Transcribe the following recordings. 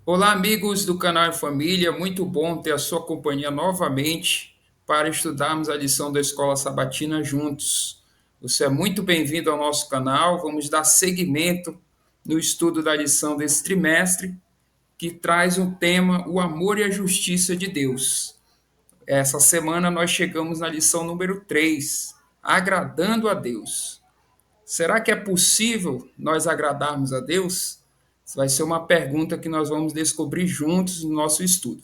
Olá, amigos do canal Família, muito bom ter a sua companhia novamente para estudarmos a lição da Escola Sabatina juntos. Você é muito bem-vindo ao nosso canal, vamos dar seguimento no estudo da lição desse trimestre, que traz um tema, o amor e a justiça de Deus. Essa semana nós chegamos na lição número 3, agradando a Deus. Será que é possível nós agradarmos a Deus? Essa vai ser uma pergunta que nós vamos descobrir juntos no nosso estudo.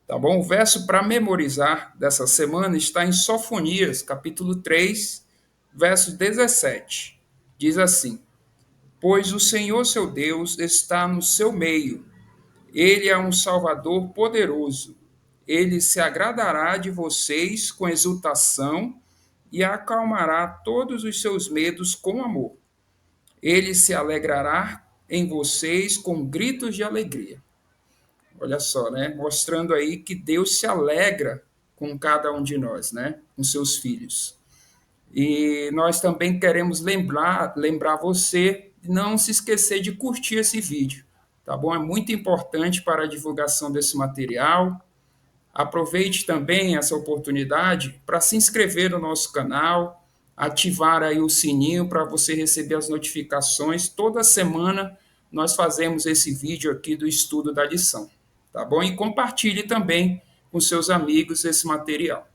Tá bom? O verso para memorizar dessa semana está em Sofonias, capítulo 3, verso 17. Diz assim: Pois o Senhor seu Deus está no seu meio, ele é um Salvador poderoso. Ele se agradará de vocês com exultação e acalmará todos os seus medos com amor. Ele se alegrará em vocês com gritos de alegria. Olha só, né? Mostrando aí que Deus se alegra com cada um de nós, né? Com seus filhos. E nós também queremos lembrar você de não se esquecer de curtir esse vídeo, tá bom? É muito importante para a divulgação desse material. Aproveite também essa oportunidade para se inscrever no nosso canal, ativar aí o sininho para você receber as notificações. Toda semana nós fazemos esse vídeo aqui do estudo da lição, tá bom? E compartilhe também com seus amigos esse material.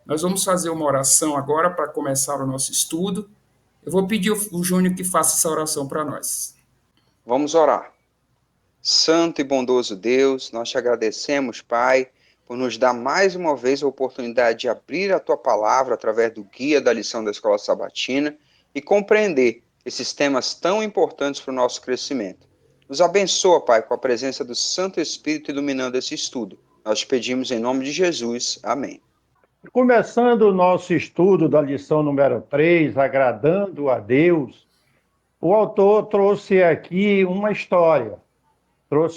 Nós vamos fazer uma oração agora para começar o nosso estudo. Eu vou pedir ao Júnior que faça essa oração para nós. Vamos orar. Santo e bondoso Deus, nós te agradecemos, Pai, por nos dar mais uma vez a oportunidade de abrir a tua palavra através do guia da lição da Escola Sabatina e compreender esses temas tão importantes para o nosso crescimento. Nos abençoa, Pai, com a presença do Santo Espírito iluminando esse estudo. Nós te pedimos em nome de Jesus. Amém. Começando o nosso estudo da lição número 3, agradando a Deus, o autor trouxe aqui uma história.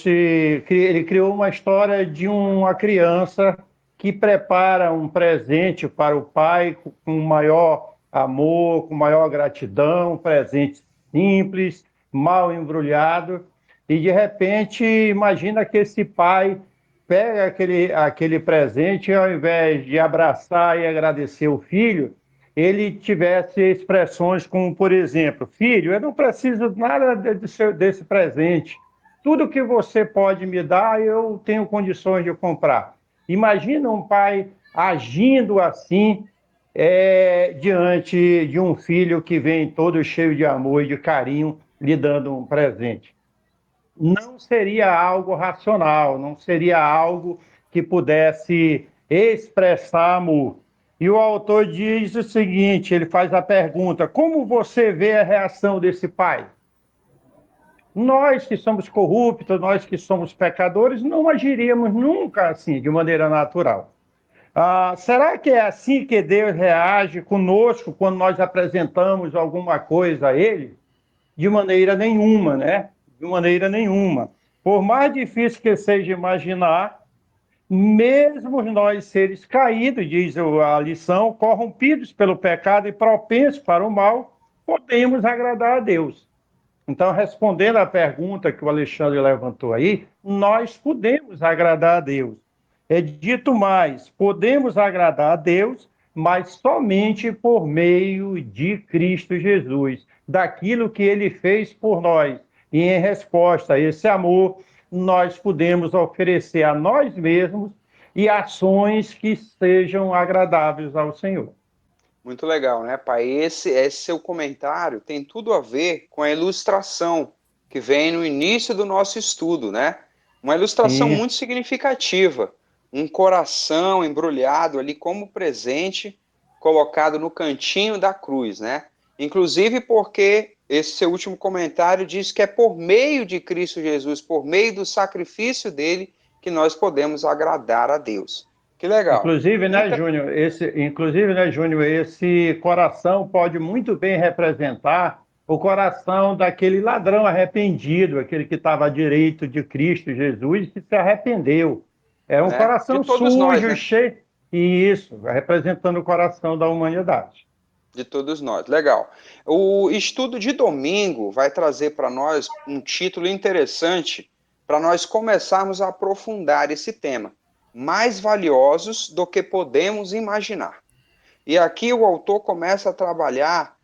Ele criou uma história de uma criança que prepara um presente para o pai com maior amor, com maior gratidão, um presente simples, mal embrulhado, e de repente imagina que esse pai pega aquele presente e ao invés de abraçar e agradecer o filho, ele tivesse expressões como, por exemplo, filho, eu não preciso nada desse presente. Tudo que você pode me dar, eu tenho condições de comprar. Imagina um pai agindo assim diante de um filho que vem todo cheio de amor e de carinho, lhe dando um presente. Não seria algo racional, não seria algo que pudesse expressar amor. E o autor diz o seguinte, ele faz a pergunta, como você vê a reação desse pai? Nós que somos corruptos, nós que somos pecadores, não agiríamos nunca assim, de maneira natural. Será que é assim que Deus reage conosco quando nós apresentamos alguma coisa a Ele? De maneira nenhuma, né? De maneira nenhuma. Por mais difícil que seja imaginar, mesmo nós seres caídos, diz a lição, corrompidos pelo pecado e propensos para o mal, podemos agradar a Deus. Então, respondendo à pergunta que o Alexandre levantou aí, nós podemos agradar a Deus. É dito mais, podemos agradar a Deus, mas somente por meio de Cristo Jesus, daquilo que Ele fez por nós. E em resposta a esse amor, nós podemos oferecer a nós mesmos e ações que sejam agradáveis ao Senhor. Muito legal, né, pai? Esse seu comentário tem tudo a ver com a ilustração que vem no início do nosso estudo, né? Uma ilustração Sim. muito significativa. Um coração embrulhado ali como presente, colocado no cantinho da cruz, né? Inclusive porque esse seu último comentário diz que é por meio de Cristo Jesus, por meio do sacrifício dele, que nós podemos agradar a Deus. Que legal. Inclusive, né, Júnior, esse coração pode muito bem representar o coração daquele ladrão arrependido, aquele que estava à direita de Cristo Jesus e que se arrependeu. É um Né? De coração todos nós, sujo, né? cheio. E isso, representando o coração da humanidade. De todos nós. Legal. O estudo de domingo vai trazer para nós um título interessante para nós começarmos a aprofundar esse tema. Mais valiosos do que podemos imaginar. E aqui o autor começa a trabalhar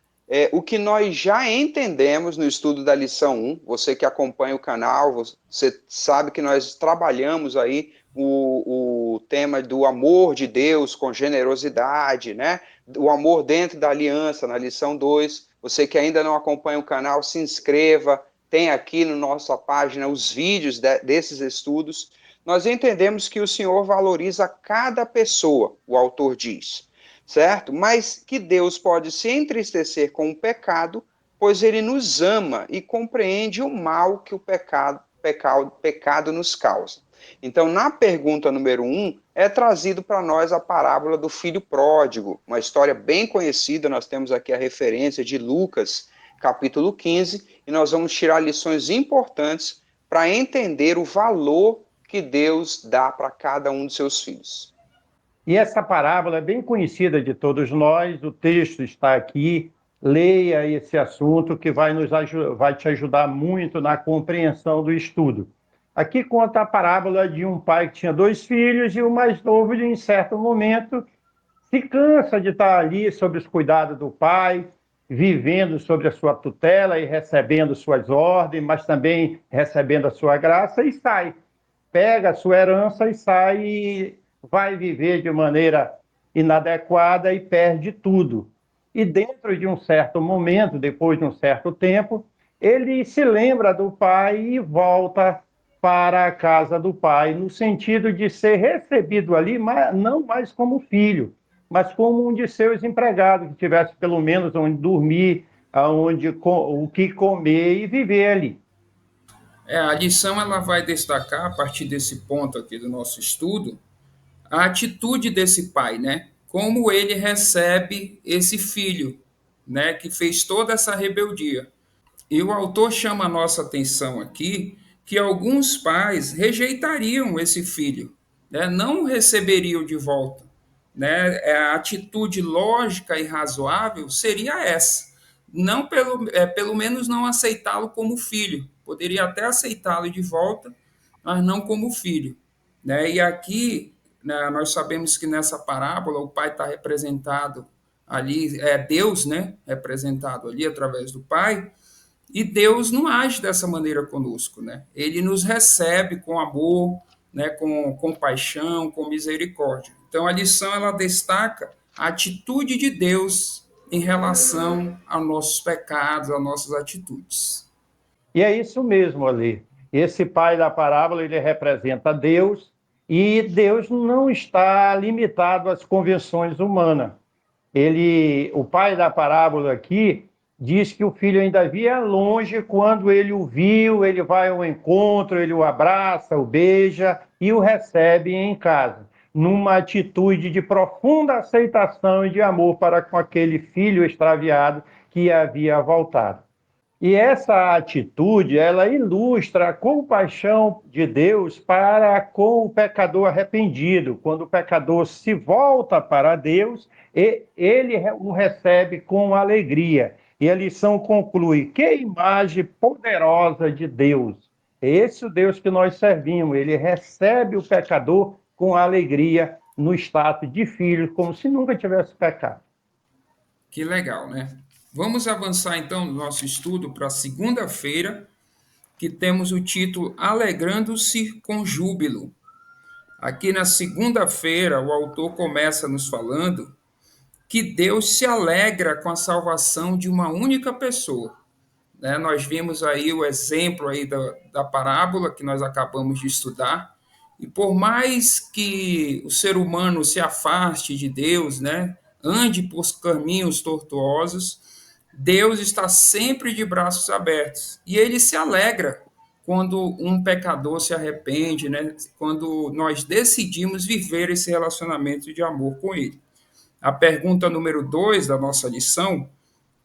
o que nós já entendemos no estudo da lição 1. Você que acompanha o canal, você sabe que nós trabalhamos aí o tema do amor de Deus com generosidade, né? O amor dentro da aliança, na lição 2. Você que ainda não acompanha o canal, se inscreva, tem aqui na nossa página os vídeos desses estudos. Nós entendemos que o Senhor valoriza cada pessoa, o autor diz, certo? Mas que Deus pode se entristecer com o pecado, pois ele nos ama e compreende o mal que o pecado nos causa. Então, na pergunta número 1, é trazido para nós a parábola do filho pródigo, uma história bem conhecida. Nós temos aqui a referência de Lucas, capítulo 15, e nós vamos tirar lições importantes para entender o valor que Deus dá para cada um dos seus filhos. E essa parábola é bem conhecida de todos nós, o texto está aqui, leia esse assunto que vai te ajudar muito na compreensão do estudo. Aqui conta a parábola de um pai que tinha 2 filhos e o mais novo, em certo momento, se cansa de estar ali sob os cuidados do pai, vivendo sob a sua tutela e recebendo suas ordens, mas também recebendo a sua graça, e sai. Pega a sua herança e sai e vai viver de maneira inadequada e perde tudo. E dentro de um certo momento, depois de um certo tempo, ele se lembra do pai e volta para a casa do pai, no sentido de ser recebido ali, mas não mais como filho, mas como um de seus empregados, que tivesse pelo menos onde dormir, o que comer e viver ali. A lição ela vai destacar, a partir desse ponto aqui do nosso estudo, a atitude desse pai, né? Como ele recebe esse filho, né? Que fez toda essa rebeldia. E o autor chama a nossa atenção aqui que alguns pais rejeitariam esse filho, né? Não o receberiam de volta, né? A atitude lógica e razoável seria essa. Não pelo menos não aceitá-lo como filho. Poderia até aceitá-lo de volta, mas não como filho, né? E aqui, né, nós sabemos que nessa parábola o pai está representado ali, é Deus, né? Representado ali através do pai. E Deus não age dessa maneira conosco, né? Ele nos recebe com amor, né, com compaixão, com misericórdia. Então a lição ela destaca a atitude de Deus em relação aos nossos pecados, às nossas atitudes. E é isso mesmo ali. Esse pai da parábola, ele representa Deus, e Deus não está limitado às convenções humanas. O pai da parábola aqui diz que o filho ainda via longe, quando ele o viu, ele vai ao encontro, ele o abraça, o beija e o recebe em casa, numa atitude de profunda aceitação e de amor para com aquele filho extraviado que havia voltado. E essa atitude, ela ilustra a compaixão de Deus para com o pecador arrependido. Quando o pecador se volta para Deus, ele o recebe com alegria. E a lição conclui: que imagem poderosa de Deus! Esse é o Deus que nós servimos. Ele recebe o pecador com alegria, no status de filho, como se nunca tivesse pecado. Que legal, né? Vamos avançar então no nosso estudo para segunda-feira, que temos o título Alegrando-se com Júbilo. Aqui na segunda-feira, o autor começa nos falando que Deus se alegra com a salvação de uma única pessoa. Né? Nós vimos aí o exemplo aí da parábola que nós acabamos de estudar, e por mais que o ser humano se afaste de Deus, né, ande por caminhos tortuosos, Deus está sempre de braços abertos, e ele se alegra quando um pecador se arrepende, né, quando nós decidimos viver esse relacionamento de amor com ele. A pergunta número 2 da nossa lição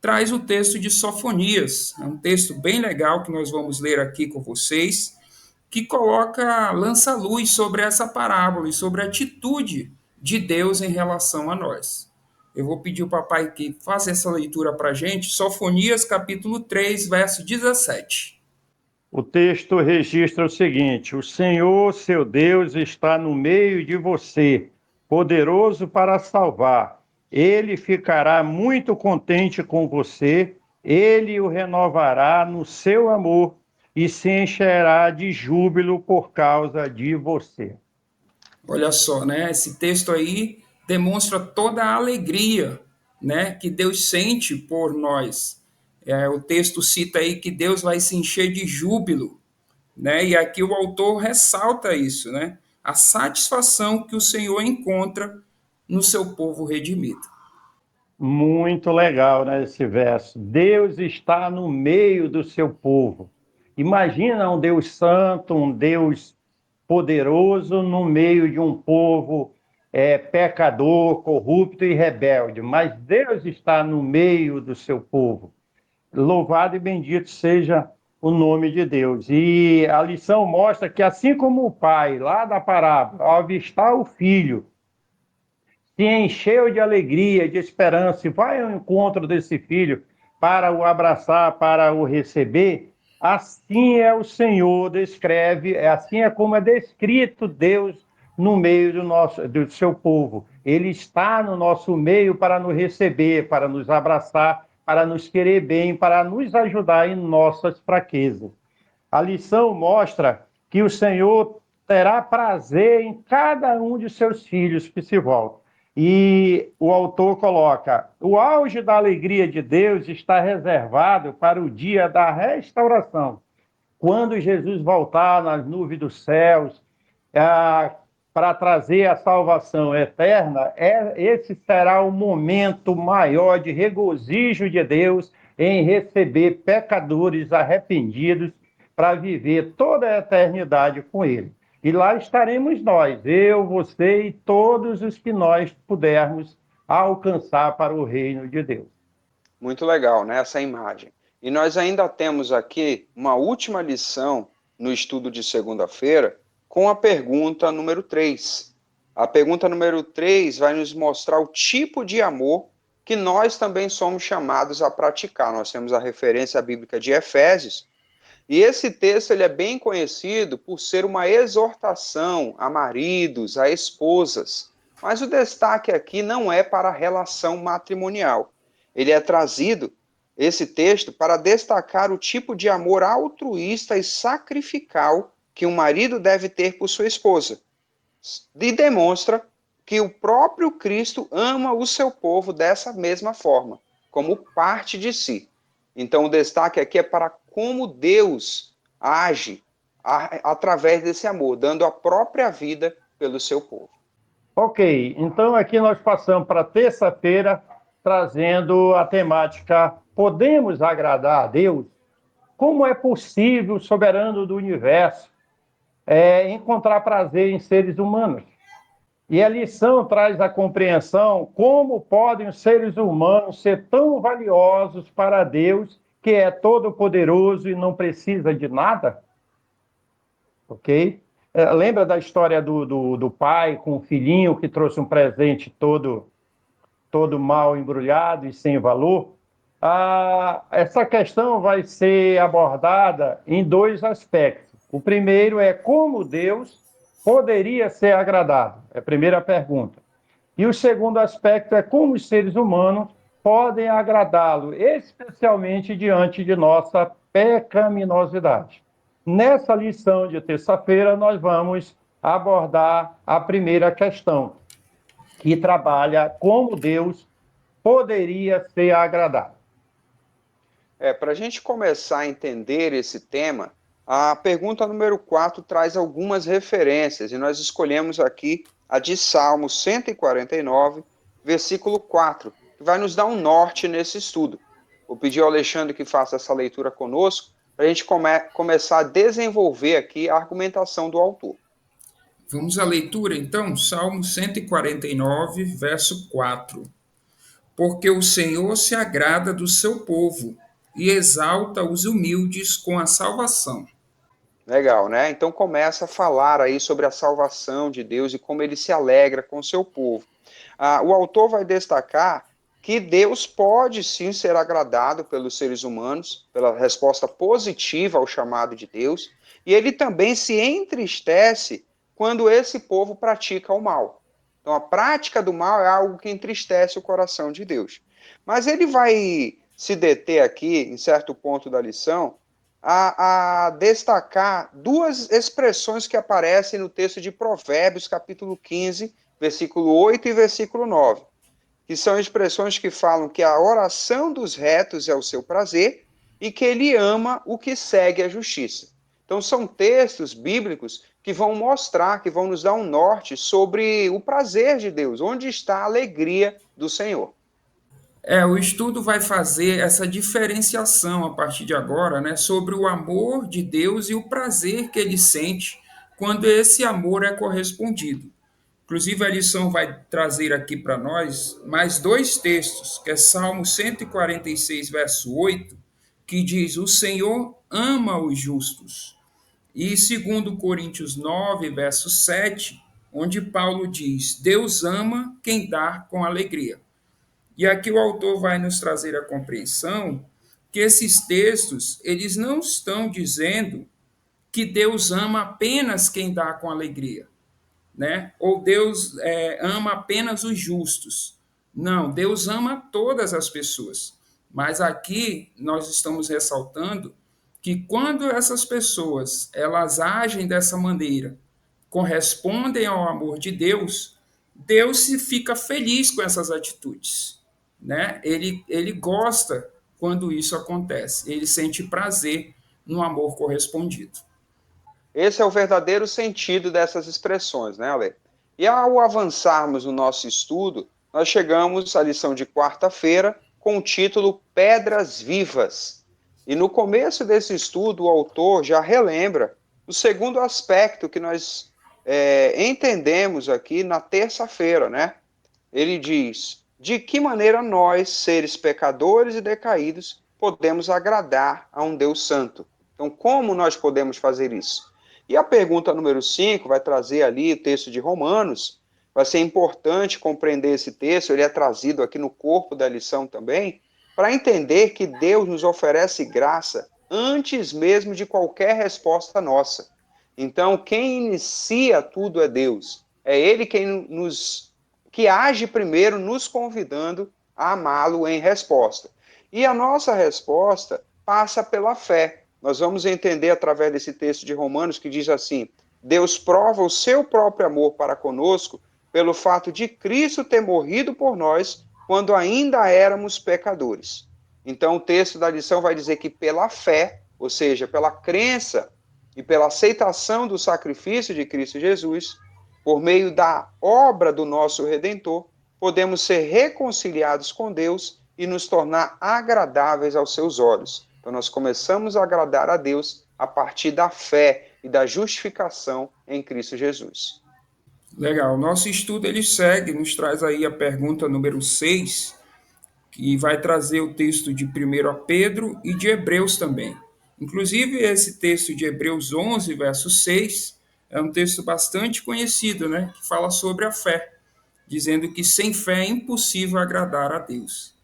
traz o texto de Sofonias. É um texto bem legal que nós vamos ler aqui com vocês, que lança luz sobre essa parábola e sobre a atitude de Deus em relação a nós. Eu vou pedir o papai que faça essa leitura para a gente, Sofonias capítulo 3, verso 17. O texto registra o seguinte: o Senhor, seu Deus, está no meio de você, poderoso para salvar. Ele ficará muito contente com você, ele o renovará no seu amor e se encherá de júbilo por causa de você. Olha só, né? Esse texto aí demonstra toda a alegria, né, que Deus sente por nós. O texto cita aí que Deus vai se encher de júbilo, né? E aqui o autor ressalta isso, né? A satisfação que o Senhor encontra no seu povo redimido. Muito legal, né, esse verso. Deus está no meio do seu povo. Imagina um Deus santo, um Deus poderoso no meio de um povo pecador, corrupto e rebelde. Mas Deus está no meio do seu povo. Louvado e bendito seja o nome de Deus. E a lição mostra que, assim como o pai, lá da parábola, ao avistar o filho, se encheu de alegria, de esperança, e vai ao encontro desse filho para o abraçar, para o receber, assim é o Senhor, descreve, assim é como é descrito Deus no meio do seu povo. Ele está no nosso meio para nos receber, para nos abraçar, para nos querer bem, para nos ajudar em nossas fraquezas. A lição mostra que o Senhor terá prazer em cada um de seus filhos que se voltam. E o autor coloca: o auge da alegria de Deus está reservado para o dia da restauração, quando Jesus voltar nas nuvens dos céus, para trazer a salvação eterna, esse será o momento maior de regozijo de Deus em receber pecadores arrependidos para viver toda a eternidade com Ele. E lá estaremos nós, eu, você e todos os que nós pudermos alcançar para o reino de Deus. Muito legal, né, essa imagem. E nós ainda temos aqui uma última lição no estudo de segunda-feira com a pergunta número 3. A pergunta número 3 vai nos mostrar o tipo de amor que nós também somos chamados a praticar. Nós temos a referência bíblica de Efésios, e esse texto ele é bem conhecido por ser uma exortação a maridos, a esposas. Mas o destaque aqui não é para a relação matrimonial. Ele é trazido, esse texto, para destacar o tipo de amor altruísta e sacrificial que um marido deve ter por sua esposa. E demonstra que o próprio Cristo ama o seu povo dessa mesma forma, como parte de si. Então, o destaque aqui é para como Deus age através desse amor, dando a própria vida pelo seu povo. Ok, então aqui nós passamos para terça-feira, trazendo a temática: podemos agradar a Deus? Como é possível, soberano do universo, encontrar prazer em seres humanos? E a lição traz a compreensão: como podem os seres humanos ser tão valiosos para Deus, que é todo-poderoso e não precisa de nada? Ok? Lembra da história do pai com o filhinho que trouxe um presente todo mal embrulhado e sem valor? Essa questão vai ser abordada em dois aspectos. O primeiro é como Deus poderia ser agradado, é a primeira pergunta. E o segundo aspecto é como os seres humanos podem agradá-lo, especialmente diante de nossa pecaminosidade. Nessa lição de terça-feira, nós vamos abordar a primeira questão, que trabalha como Deus poderia ser agradado. Para a gente começar a entender esse tema, a pergunta número 4 traz algumas referências, e nós escolhemos aqui a de Salmo 149, versículo 4, que vai nos dar um norte nesse estudo. Vou pedir ao Alexandre que faça essa leitura conosco, para a gente começar a desenvolver aqui a argumentação do autor. Vamos à leitura, então, Salmo 149, verso 4. Porque o Senhor se agrada do seu povo e exalta os humildes com a salvação. Legal, né? Então começa a falar aí sobre a salvação de Deus e como ele se alegra com o seu povo. O autor vai destacar que Deus pode sim ser agradado pelos seres humanos, pela resposta positiva ao chamado de Deus, e ele também se entristece quando esse povo pratica o mal. Então a prática do mal é algo que entristece o coração de Deus. Mas ele vai se deter aqui, em certo ponto da lição, a destacar duas expressões que aparecem no texto de Provérbios, capítulo 15, versículo 8 e versículo 9, que são expressões que falam que a oração dos retos é o seu prazer e que ele ama o que segue a justiça. Então, são textos bíblicos que vão mostrar, que vão nos dar um norte sobre o prazer de Deus, onde está a alegria do Senhor. O estudo vai fazer essa diferenciação a partir de agora, né, sobre o amor de Deus e o prazer que ele sente quando esse amor é correspondido. Inclusive, a lição vai trazer aqui para nós mais dois textos, que é Salmo 146, verso 8, que diz: O Senhor ama os justos. E segundo Coríntios 9, verso 7, onde Paulo diz: Deus ama quem dá com alegria. E aqui o autor vai nos trazer a compreensão que esses textos, eles não estão dizendo que Deus ama apenas quem dá com alegria, né? Ou Deus ama apenas os justos. Não, Deus ama todas as pessoas. Mas aqui nós estamos ressaltando que quando essas pessoas elas agem dessa maneira, correspondem ao amor de Deus, Deus se fica feliz com essas atitudes, né? Ele gosta quando isso acontece. Ele sente prazer no amor correspondido. Esse é o verdadeiro sentido dessas expressões, né, Ale? E ao avançarmos no nosso estudo, nós chegamos à lição de quarta-feira com o título Pedras Vivas. E no começo desse estudo, o autor já relembra o segundo aspecto que nós entendemos aqui na terça-feira, né? Ele diz: de que maneira nós, seres pecadores e decaídos, podemos agradar a um Deus santo? Então, como nós podemos fazer isso? E a pergunta número 5 vai trazer ali o texto de Romanos. Vai ser importante compreender esse texto, ele é trazido aqui no corpo da lição também, para entender que Deus nos oferece graça antes mesmo de qualquer resposta nossa. Então, quem inicia tudo é Deus. É Ele quem que age primeiro nos convidando a amá-lo em resposta. E a nossa resposta passa pela fé. Nós vamos entender através desse texto de Romanos que diz assim: Deus prova o seu próprio amor para conosco pelo fato de Cristo ter morrido por nós quando ainda éramos pecadores. Então, o texto da lição vai dizer que pela fé, ou seja, pela crença e pela aceitação do sacrifício de Cristo Jesus, por meio da obra do nosso Redentor, podemos ser reconciliados com Deus e nos tornar agradáveis aos seus olhos. Então, nós começamos a agradar a Deus a partir da fé e da justificação em Cristo Jesus. Legal. Nosso estudo ele segue, nos traz aí a pergunta número 6, que vai trazer o texto de 1 Pedro e de Hebreus também. Inclusive, esse texto de Hebreus 11, verso 6, é um texto bastante conhecido, né? Que fala sobre a fé, dizendo que sem fé é impossível agradar a Deus.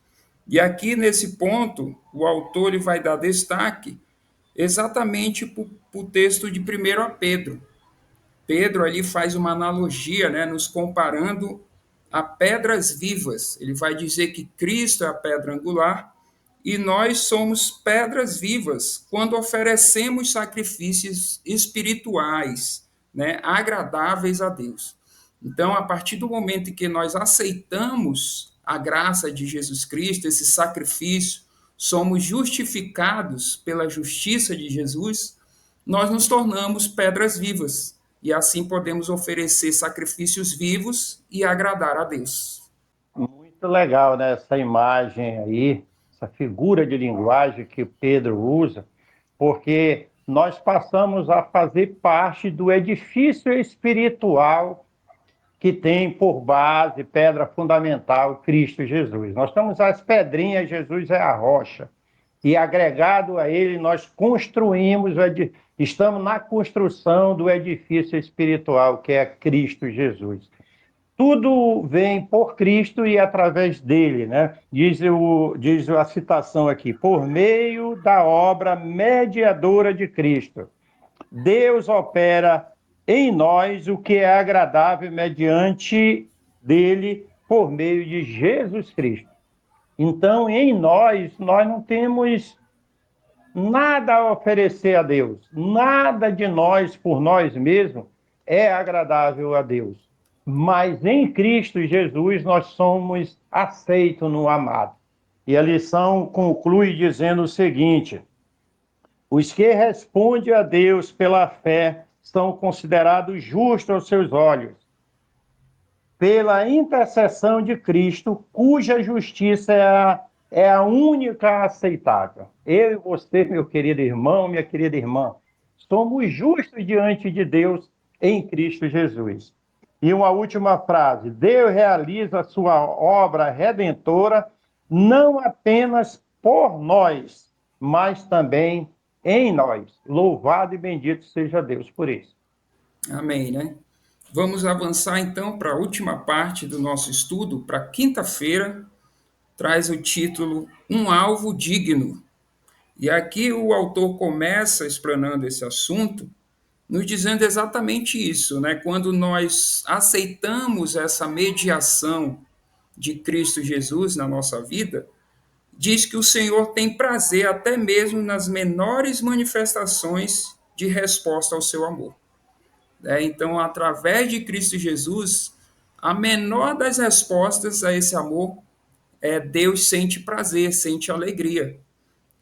E aqui, nesse ponto, o autor ele vai dar destaque exatamente para o texto de 1 Pedro. Pedro ali faz uma analogia, né, nos comparando a pedras vivas. Ele vai dizer que Cristo é a pedra angular e nós somos pedras vivas quando oferecemos sacrifícios espirituais, né, agradáveis a Deus. Então, a partir do momento em que nós aceitamos a graça de Jesus Cristo, esse sacrifício, somos justificados pela justiça de Jesus, nós nos tornamos pedras vivas e assim podemos oferecer sacrifícios vivos e agradar a Deus. Muito legal, né? Essa imagem aí, essa figura de linguagem que Pedro usa, porque nós passamos a fazer parte do edifício espiritual que tem por base, pedra fundamental, Cristo Jesus. Nós estamos as pedrinhas, Jesus é a rocha. e agregado a ele, nós construímos, estamos na construção do edifício espiritual, que é Cristo Jesus. Tudo vem por Cristo e através dele, né? Diz a citação aqui, por meio da obra mediadora de Cristo. Deus opera em nós o que é agradável mediante dele por meio de Jesus Cristo. Então, em nós não temos nada a oferecer a Deus. Nada de nós, por nós mesmos, é agradável a Deus. Mas em Cristo Jesus nós somos aceitos no amado. E a lição conclui dizendo o seguinte: os que respondem a Deus pela fé são considerados justos aos seus olhos, pela intercessão de Cristo, cuja justiça é a única aceitável. Eu e você, meu querido irmão, minha querida irmã, somos justos diante de Deus em Cristo Jesus. E uma última frase: Deus realiza a sua obra redentora não apenas por nós, mas também em nós. Louvado e bendito seja Deus por isso. Amém, né? Vamos avançar então para a última parte do nosso estudo, para quinta-feira, traz o título Um Alvo Digno. E aqui o autor começa explanando esse assunto, nos dizendo exatamente isso, né? Quando nós aceitamos essa mediação de Cristo Jesus na nossa vida, diz que o Senhor tem prazer até mesmo nas menores manifestações de resposta ao seu amor. Então, através de Cristo Jesus, a menor das respostas a esse amor Deus sente prazer, sente alegria.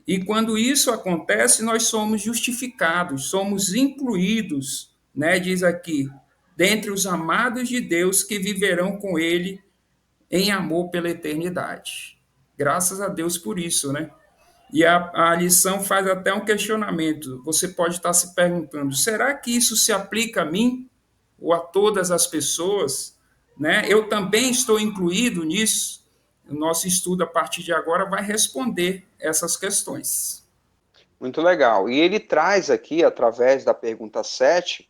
E quando isso acontece, nós somos justificados, somos incluídos, né, diz aqui, dentre os amados de Deus que viverão com Ele em amor pela eternidade. Graças a Deus por isso, né? E a lição faz até um questionamento. Você pode estar se perguntando: será que isso se aplica a mim ou a todas as pessoas? Né? Eu também estou incluído nisso? O nosso estudo a partir de agora vai responder essas questões. Muito legal. E ele traz aqui, através da pergunta 7,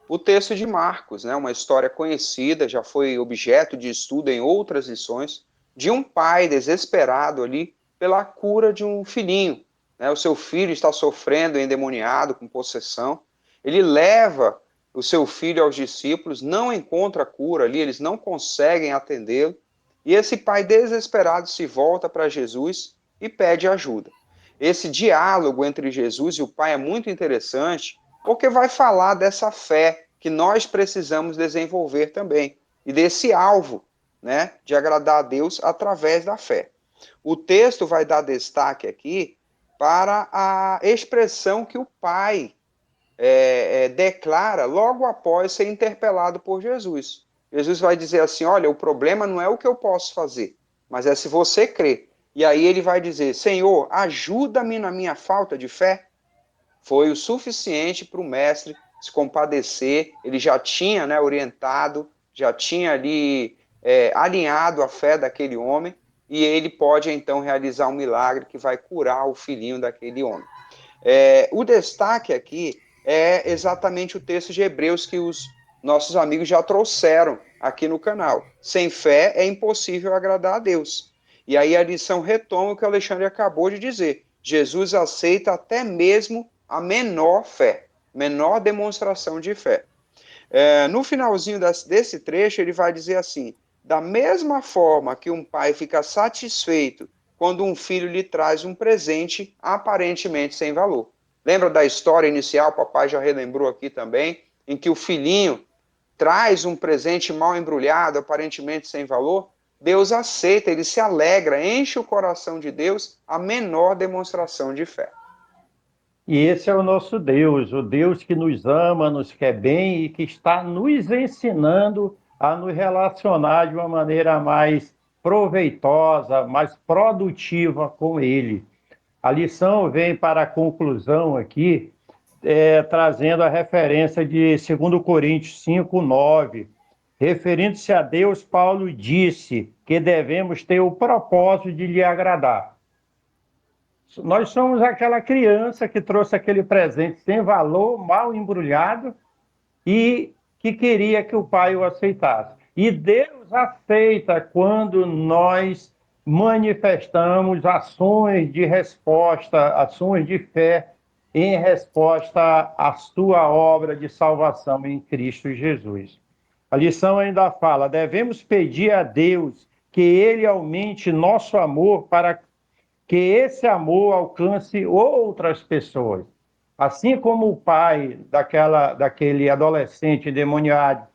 o texto de Marcos, né? Uma história conhecida, já foi objeto de estudo em outras lições, de um pai desesperado ali pela cura de um filhinho. Né? O seu filho está sofrendo, endemoniado, com possessão. Ele leva o seu filho aos discípulos, não encontra cura ali, eles não conseguem atendê-lo. E esse pai desesperado se volta para Jesus e pede ajuda. Esse diálogo entre Jesus e o pai é muito interessante, porque vai falar dessa fé que nós precisamos desenvolver também, e desse alvo, né, de agradar a Deus através da fé. O texto vai dar destaque aqui para a expressão que o pai declara logo após ser interpelado por Jesus. Jesus vai dizer assim: olha, o problema não é o que eu posso fazer, mas é se você crer. E aí ele vai dizer: Senhor, ajuda-me na minha falta de fé. Foi o suficiente para o mestre se compadecer. Ele já tinha, né, orientado, já tinha ali alinhado a fé daquele homem, e ele pode então realizar um milagre que vai curar o filhinho daquele homem. O destaque aqui é exatamente o texto de Hebreus que os nossos amigos já trouxeram aqui no canal. Sem fé é impossível agradar a Deus. E aí a lição retoma o que o Alexandre acabou de dizer. Jesus aceita até mesmo a menor fé, menor demonstração de fé. No finalzinho desse trecho, ele vai dizer assim: da mesma forma que um pai fica satisfeito quando um filho lhe traz um presente aparentemente sem valor. Lembra da história inicial, o papai já relembrou aqui também, em que o filhinho traz um presente mal embrulhado, aparentemente sem valor? Deus aceita, ele se alegra, enche o coração de Deus a menor demonstração de fé. E esse é o nosso Deus, o Deus que nos ama, nos quer bem e que está nos ensinando a nos relacionar de uma maneira mais proveitosa, mais produtiva com Ele. A lição vem para a conclusão aqui, trazendo a referência de 2 Coríntios 5:9. Referindo-se a Deus, Paulo disse que devemos ter o propósito de lhe agradar. Nós somos aquela criança que trouxe aquele presente sem valor, mal embrulhado, e que queria que o pai o aceitasse. E Deus aceita quando nós manifestamos ações de resposta, ações de fé em resposta à sua obra de salvação em Cristo Jesus. A lição ainda fala: devemos pedir a Deus que Ele aumente nosso amor para que esse amor alcance outras pessoas. Assim como o pai daquele adolescente endemoniado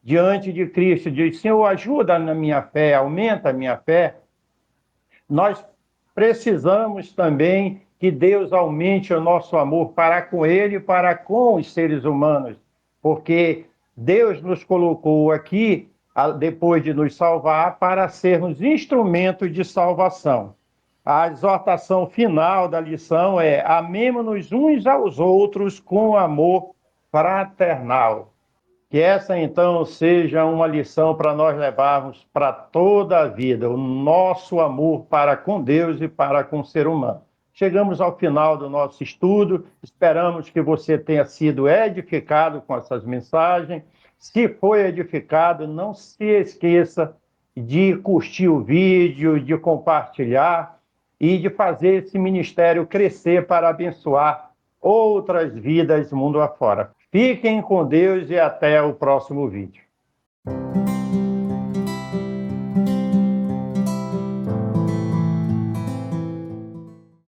diante de Cristo diz: Senhor, ajuda na minha fé, aumenta a minha fé. Nós precisamos também que Deus aumente o nosso amor para com Ele e para com os seres humanos, porque Deus nos colocou aqui, depois de nos salvar, para sermos instrumentos de salvação. A exortação final da lição é: amemo-nos uns aos outros com amor fraternal. Que essa, então, seja uma lição para nós levarmos para toda a vida, o nosso amor para com Deus e para com o ser humano. Chegamos ao final do nosso estudo, esperamos que você tenha sido edificado com essas mensagens. Se foi edificado, não se esqueça de curtir o vídeo, de compartilhar e de fazer esse ministério crescer para abençoar outras vidas mundo afora. Fiquem com Deus e até o próximo vídeo.